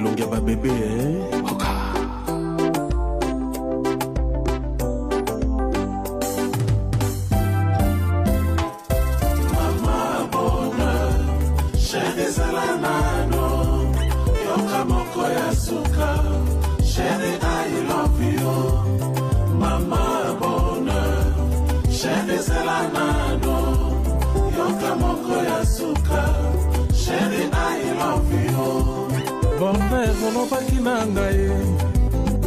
elongia ba bébé oka. Mama bonheur, chérie Zalanano, yoka moko ya suka, chérie I love you. Mama bonheur, chérie Zalanano, yoka moko ya suka, chérie I love you. Bonheur olobaki na ngai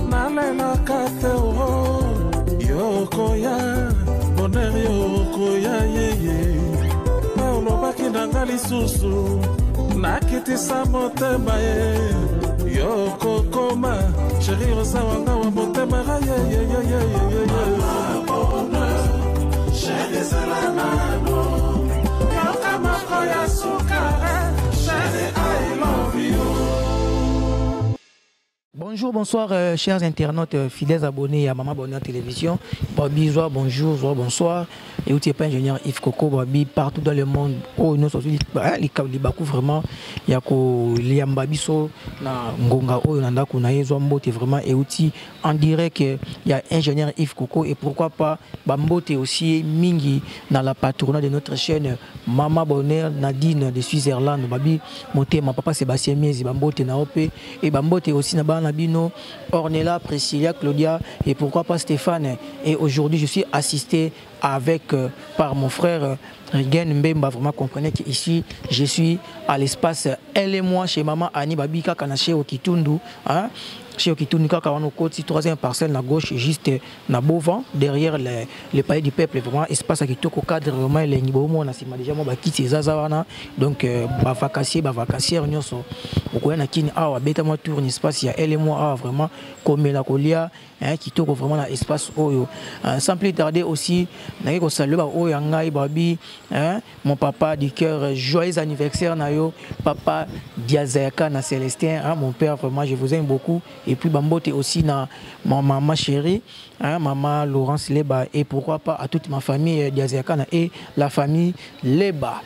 nalelaka te o yokoya bonheur yokoya yeye olobaki na ngai lisusu nakitisa motema ye yokokoma chéri oza wanga wa motema yeyeyeyeyeye bonheur chéri Zalanano yoka moko ya suka chéri I love you. Bonjour, bonsoir, chers internautes, fidèles abonnés à Maman Bonheur Télévision. Babi, bonjour, bonsoir. Et où tu es pas ingénieur Yves Coco, Babi, partout dans le monde. Oh, nous sommes les Bakou vraiment. Il y a les Ambabiso, na Ngonga, oh, Nanda, Kunaye, Zombote vraiment. Et où en direct, il y a ingénieur Yves Coco. Et pourquoi pas Bambote aussi, Mingi, dans la patronat de notre chaîne Maman Bonheur, Nadine de Suisse-Irlande, Babi, Moté, ma papa Sébastien Miezi, Bambote, Naope. Et Bambote aussi, Nabino, Ornella, Priscilla, Claudia et pourquoi pas Stéphane. Et aujourd'hui, je suis assisté avec par mon frère Rigen Mbemba. Vraiment, comprenez qu'ici, je suis à l'espace Elle et moi chez Maman Annie Babika Kanaché au Kitundu. Hein? Chez Okitunika, Kawanokoti, troisième parcelle à gauche, juste na Beauvant, derrière le palais du peuple, vraiment, espace à Kitoko, cadre, vraiment, les Nibomo, on a déjà quitté Zazawana, donc, vacancier, on so, a Kini, bêta moi tour, espace, il y a elle et moi, vraiment, comme la Colia, Kitoko, vraiment, là, espace, Oyo. Sans plus tarder aussi, Naïko Saluba, Oyangai, Babi, mon papa du cœur, joyeux anniversaire, Nayo, papa Diazaka, na Célestin, mon père, vraiment, je vous aime beaucoup. Et puis Bambote aussi na ma maman chérie, maman Laurence Leba et pourquoi pas à toute ma famille Diazakana et la famille Leba.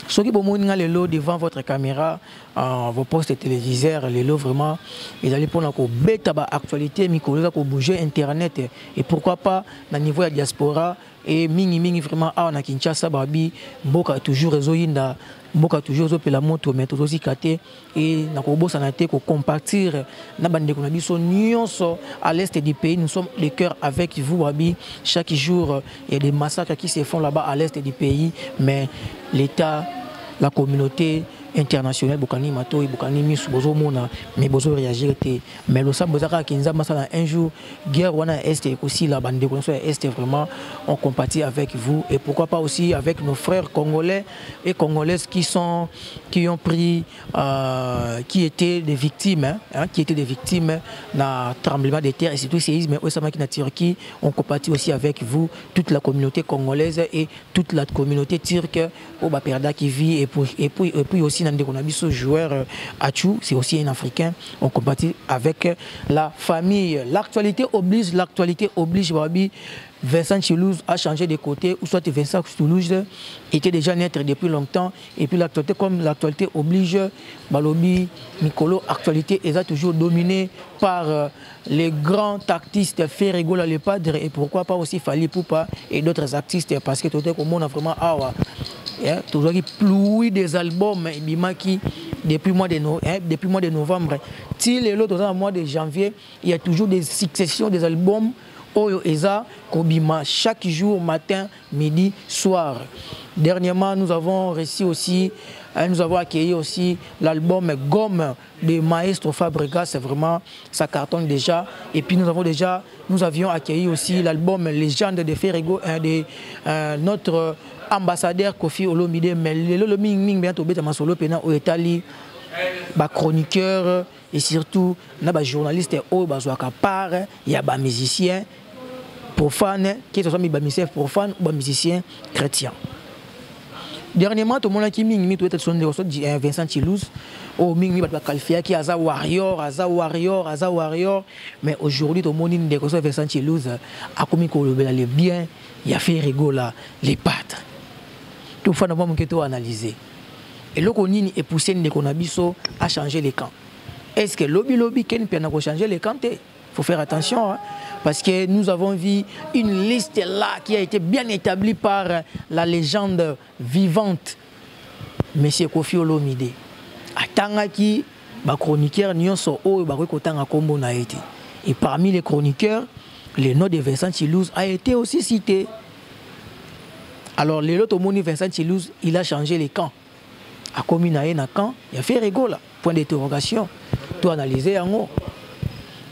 Ceux qui vont les lots devant votre caméra, vos postes téléviseurs, les lots vraiment, ils allaient pour la bêta actualité, micro, bouger internet et pourquoi pas au niveau de la diaspora et mingi vraiment on a Kinshasa babi boka toujours réseau inda boka toujours zo pela moto mais aussi katé et na ko bossa na té ko compartir na bande ko na biso nyonso à l'est du pays. Nous sommes les cœurs avec vous babi. Chaque jour il y a des massacres qui se font là-bas à l'est du pays, mais l'État, la communauté international bokani mato bokani misu bozo mona mais bozo réagir té mais le sabo zaka kinza masala un jour guerre wana est aussi la bande de est vraiment on compatit avec vous et pourquoi pas aussi avec nos frères congolais et congolaises qui ont pris qui étaient des victimes na tremblement de terre et surtout séisme au Samaki na Turquie. On compatit aussi avec vous toute la communauté congolaise et toute la communauté turque au Baperda qui vit et puis aussi on a vu ce joueur Achou, c'est aussi un Africain. On compatit avec la famille. L'actualité oblige, Babi. Vincent Toulouse a changé de côté, ou soit Vincent Toulouse était déjà naître depuis longtemps. Et puis l'actualité, comme l'actualité oblige, Balobi, Mikolo, actualité est toujours dominée par les grands artistes Ferrego le Padre et pourquoi pas aussi Fali Poupa et d'autres artistes parce que tout est comme on a vraiment toujours qui plouit des albums Bimaki depuis le mois de novembre. Til l'autre dans le mois de janvier, il y a toujours des successions des albums Oyo Eza Kobima chaque jour, matin, midi, soir. Dernièrement, nous avons réussi aussi, nous avons accueilli aussi l'album Gomme de Maestro Fabregas, c'est vraiment, ça cartonne déjà. Et puis nous avions accueilli aussi l'album Légende de Ferrego, de notre ambassadeur Kofi Olomide, mais le ming bientôt beta masolo pena au Italie, ba chroniqueur et surtout na ba journaliste au bazwaka part, il y a ba musicien profane qui sont ba musicien profane ou ba musicien chrétien. Dernièrement, tout le monde qui ming tout son de Vincent Toulouse au ming ba qualifié qui aza warrior, mais aujourd'hui tout le monde de Vincent Toulouse a commis ko le bien, il a fait rigoler les pattes. Tout le monde a analysé. Et le Konini est poussé de Konabiso à changer les camps. Est-ce que lobby Ken peut changer les cantés? Il faut faire attention, hein, parce que nous avons vu une liste là qui a été bien établie par la légende vivante, M. Kofi Olomide. Atangaki, ba chroniqueur nyonso oyo ba kotanga kombo na été. Et parmi les chroniqueurs, le nom de Vincent Chilouz a été aussi cité. Alors, le lot au Vincent Chilouz, il a changé les camps. A commis na camp, il a fait rigolo, point d'interrogation. Tout analysé en haut.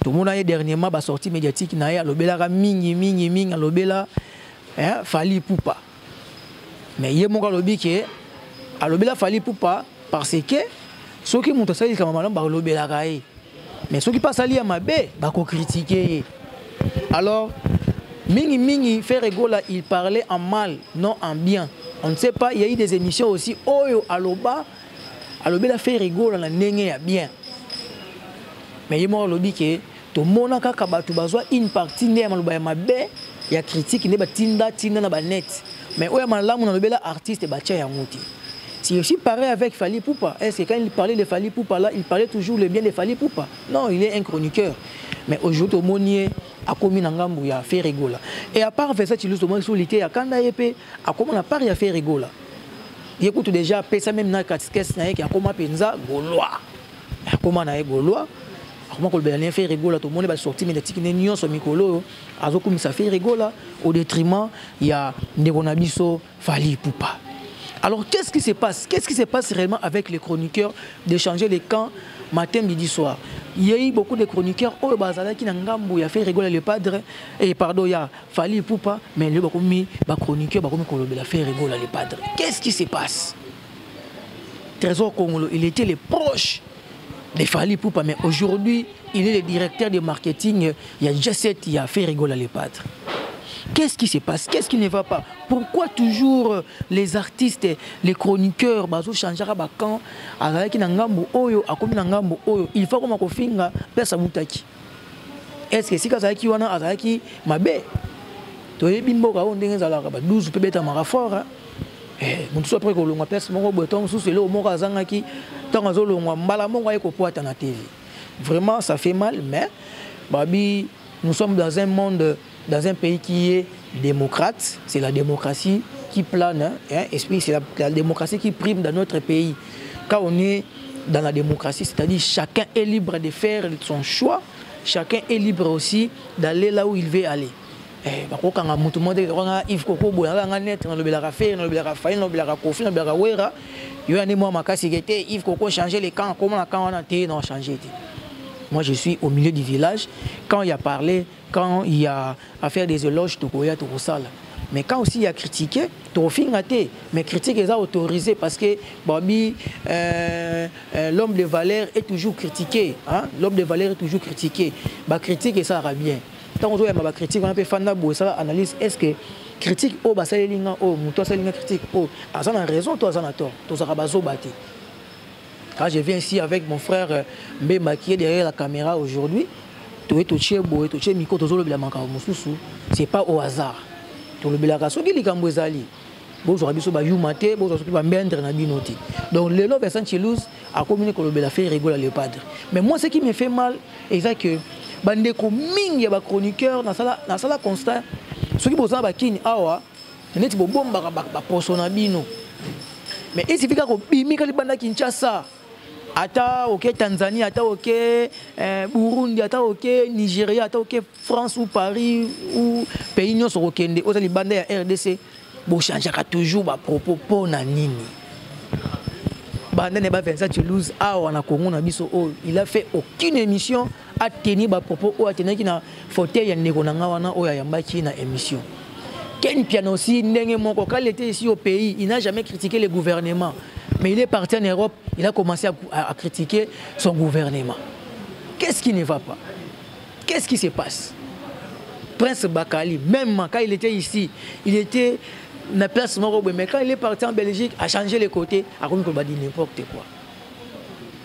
Tout le monde a dernièrement sorti médiatique na ya lobela mingi lobela Fally Ipupa. Mais il y a mon lobby qui est à lobela Fally Ipupa parce que ceux qui montent ça ils comme malon ba lobela raé. Mais ceux qui passent à l'IA mabé ba ko critiquer. Alors mingi fait rigolo, il parlait en mal, non en bien. On ne sait pas, il y a eu des émissions aussi oyo aloba l'a fait rigolo la ndenge ya bien. Mais il y a mon lobby qui est to mona kaka batu bazwa une partie ne maloba ya mabe ya critique ne batinda na ba net. Mais oya malamu na lobela artiste bacha ya muti. Si aussi pareil avec Fally Ipupa, est-ce que quand il parlait de Fally Ipupa là, il parlait toujours le bien de Fally Ipupa? Non, il est un chroniqueur. Mais aujourd'hui au monier a commis ngambu ya fait rigolo. Et à part ça tu moins sur l'été à kanda épée a comment na part ya fait rigolo. Il écoute déjà pesa même na catequeste na qui a comment penza gaulois. A comment na gaulois. Comment qu'on a fait rigolo, tout le monde va sortir médiatique, n'ayons sur Mikolo, à comme ça fait rigolo, au détriment, il y a Negonabiso, Fally Ipupa. Alors qu'est-ce qui se passe? Qu'est-ce qui se passe réellement avec les chroniqueurs d'échanger les camps matin, midi, soir? Il y a eu beaucoup de chroniqueurs, oh, Bazala qui n'a pas fait rigoler le padre, et pardon, il y a Fally Ipupa, mais le chroniqueur, il a fait rigoler le padre. Qu'est-ce qui se passe? Trésor Congolo, il était les proches de Fally Ipupa, mais aujourd'hui, il est le directeur de marketing. Il y a J7, il a fait rigoler les padres. Qu'est-ce qui se passe? Qu'est-ce qui ne va pas? Pourquoi toujours les artistes, les chroniqueurs, bazo changera bakan, avec nangambo oyo, akomi nangambo oyo, il faut comme kofinga pesa mutaki. Est-ce que si kazaki wana azaki mabe? Toye bimboka on ndenge zalaka ba 12 pe beta marafora. Mon tout après que l'on appelle mon bouton sous le mot azangaki tant que l'on mbala mongo eko poata na TV. Vraiment ça fait mal, mais babi nous sommes dans un monde, dans un pays qui est démocrate, c'est la démocratie qui plane, hein, esprit c'est la démocratie qui prime dans notre pays. Quand on est dans la démocratie, c'est-à-dire chacun est libre de faire son choix, chacun est libre aussi d'aller là où il veut aller. Quand tout le monde est Yves Koko, Yves Koko changer les camps, comment on a changé. Moi je suis au milieu du village. Quand il a parlé, quand il a à faire des éloges, mais quand aussi il a critiqué, mais critique est autorisé parce que Bobby, l'homme de valeur est toujours critiqué. Hein? L'homme de valeur est toujours critiqué. Critique et ça va bien. Tant qu'on a critique, on a fait ça analyse. Est-ce que critique oh bah ça les lignes oh toi ça les critique oh ah ça a raison toi ça a tort toi ça rabazo batté. Quand je viens ici avec mon frère Mbemba qui est derrière la caméra aujourd'hui, tu es touché beau et touché micro toujours le bilan manquant mususu c'est pas au hasard. Tout le bilan kaso qui likambo ezali. Bon j'aurais biso ba yumate bon j'aurais ba mbendre na binoti. Donc le lot Vincent Chilouz a communiqué le bilan fait rigoler le padre. Mais moi ce qui me fait mal est ça que bandeko mingi ya ba chroniqueur na sala constat ceux qui bosa ba kini awa net bo bomba ba posona bino mais il suffit ko bimika li banda Kinshasa ata OK Tanzanie ata OK Burundi ata OK Nigeria ata OK France ou Paris ou pays nyonso okende oza li banda ya RDC bo changeaka toujours ba propos pona nini banda ne ba Vincent Chilouz awa na Congo na biso il a fait aucune émission à tenir ba propos ou à tenir qui na fauteuil ya ndeko na ngawana o ya yambaki na émission. Ken Piano aussi ndenge moko quand il était ici au pays, il n'a jamais critiqué le gouvernement. Mais il est parti en Europe, il a commencé à critiquer son gouvernement. Qu'est-ce qui ne va pas? Qu'est-ce qui se passe? Prince Bakali, même quand il était ici, il était na place Morobe, mais quand il est parti en Belgique, a changé les côtés, a dit n'importe quoi.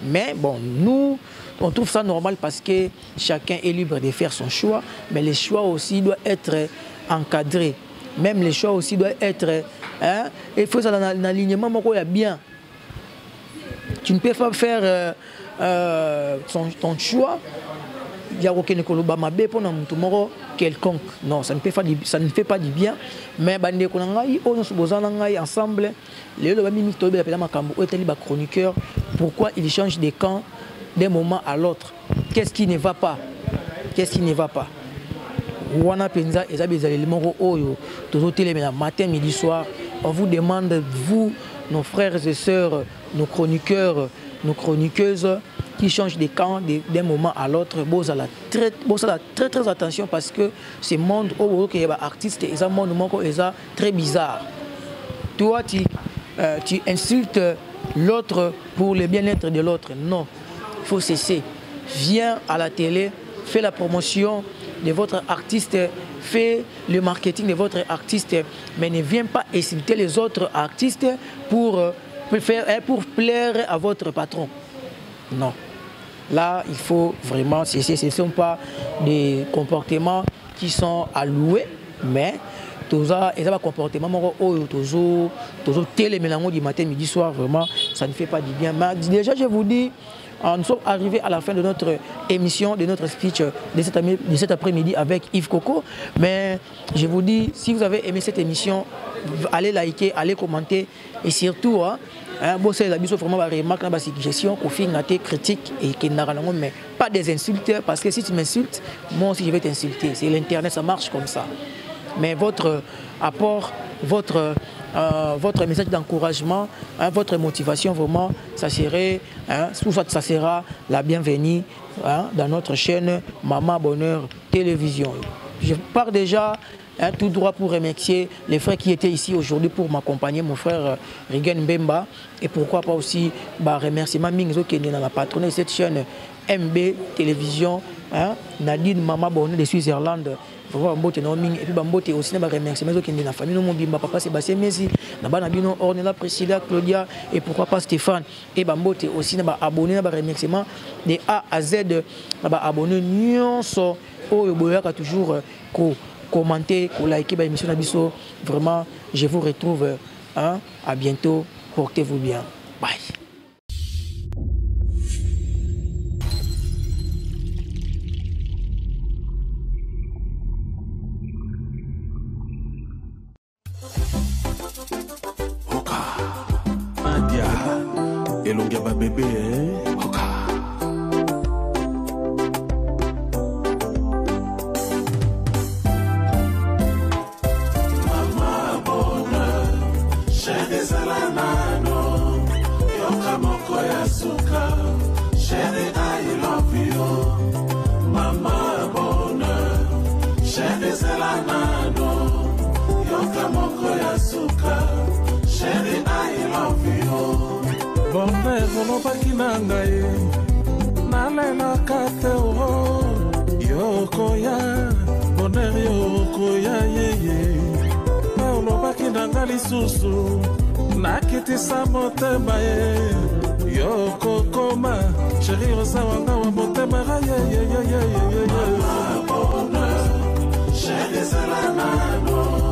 Mais bon, nous on trouve ça normal parce que chacun est libre de faire son choix, mais les choix aussi doivent être encadrés. Même les choix aussi doivent être... Hein, il faut ça dans l'alignement bien. Tu ne peux pas faire ton choix. Il y a aucun école pour nous quelconque. Non, ça ne fait pas du bien. Mais bande konangai, on se bozanangai ensemble. Les chroniqueurs. Pourquoi ils changent de camp d'un moment à l'autre? Qu'est-ce qui ne va pas? Qu'est-ce qui ne va pas? Wana penza ezabeza éléments oyo toujours télé matin midi soir. On vous demande, vous, nos frères et sœurs, nos chroniqueurs, nos chroniqueuses, qui changent de camp d'un moment à l'autre, vous allez très attention parce que ce monde où il y a des artistes, c'est un monde très bizarre. Toi, tu insultes l'autre pour le bien-être de l'autre. Non, il faut cesser. Viens à la télé, fais la promotion de votre artiste, fais le marketing de votre artiste, mais ne viens pas insulter les autres artistes pour plaire à votre patron. Non. Là, il faut vraiment cesser. Ce ne sont pas des comportements qui sont alloués, mais tous les comportements toujours télé du matin, midi, soir, vraiment, ça ne fait pas du bien. Mais déjà, je vous dis, nous sommes arrivés à la fin de notre émission, de notre speech de cet après-midi avec Yves Coco. Mais je vous dis, si vous avez aimé cette émission, allez liker, allez commenter et surtout, c'est vraiment la remarque, la suggestion, critique et qui mais pas des insultes parce que si tu m'insultes, moi aussi je vais t'insulter. C'est l'internet, ça marche comme ça. Mais votre apport, votre message d'encouragement, votre motivation, vraiment, ça serait, ça sera la bienvenue dans notre chaîne Maman Bonheur Télévision. Je pars déjà tout droit pour remercier les frères qui étaient ici aujourd'hui pour m'accompagner, mon frère Rigen Mbemba, et pourquoi pas aussi remerciement Mingzo qui est dans la patronne de cette chaîne MB Télévision, Nadine Maman Bonheur de Suisse-Irlande. Et puis Bambote aussi remercier la famille Bimba papa Sébastien Messi, Nabino Ornella Priscilla Claudia et pourquoi pas Stéphane et Bambote aussi abonné remerciement de A à Z abonné nyonso oyoboyaka toujours commenter, liker l'émission Nabiso. Vraiment, je vous retrouve à bientôt. Portez-vous bien. Bye. Elongia ba bébé Oka. Mama bonheur, chérie Zalanano, yoka moko ya suka, chérie I love you. Mama bonheur, chérie Zalanano, yoka moko ya suka, chérie I love you. Bonheur olobaki na ngai nalelaka te yokoya bonheur yokoya yeye olobaki na ngai lisusu nakitisa motema ye yokokoma sheri osawanga wa motema yeyeyeyeyeye. Bonheur, chérie Zalanano.